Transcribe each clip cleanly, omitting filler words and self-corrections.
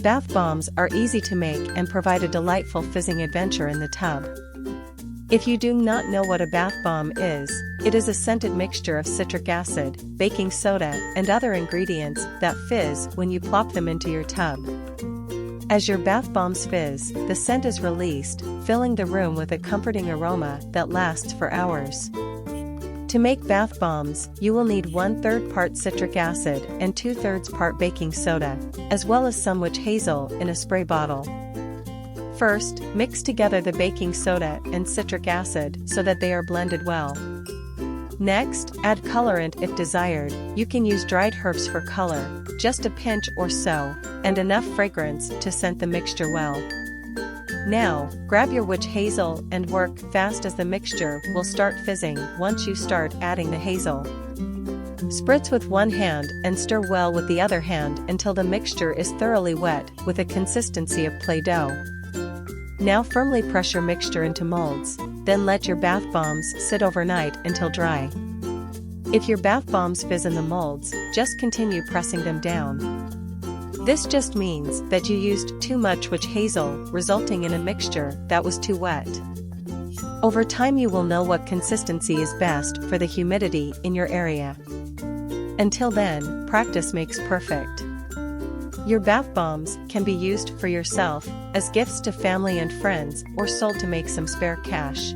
Bath bombs are easy to make and provide a delightful fizzing adventure in the tub. If you do not know what a bath bomb is, it is a scented mixture of citric acid, baking soda, and other ingredients that fizz when you plop them into your tub. As your bath bombs fizz, the scent is released, filling the room with a comforting aroma that lasts for hours. To make bath bombs, you will need 1/3 part citric acid and 2/3 part baking soda, as well as some witch hazel in a spray bottle. First, mix together the baking soda and citric acid so that they are blended well. Next, add colorant if desired. You can use dried herbs for color, just a pinch or so, and enough fragrance to scent the mixture well. Now, grab your witch hazel and work fast as the mixture will start fizzing once you start adding the hazel. Spritz with one hand and stir well with the other hand until the mixture is thoroughly wet with a consistency of Play-Doh. Now firmly press your mixture into molds, then let your bath bombs sit overnight until dry. If your bath bombs fizz in the molds, just continue pressing them down. This just means that you used too much witch hazel, resulting in a mixture that was too wet. Over time you will know what consistency is best for the humidity in your area. Until then, practice makes perfect. Your bath bombs can be used for yourself, as gifts to family and friends, or sold to make some spare cash.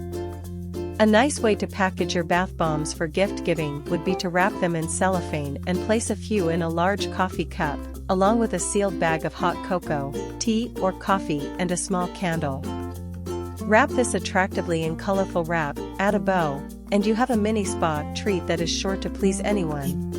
A nice way to package your bath bombs for gift giving would be to wrap them in cellophane and place a few in a large coffee cup, along with a sealed bag of hot cocoa, tea or coffee and a small candle. Wrap this attractively in colorful wrap, add a bow, and you have a mini spa treat that is sure to please anyone.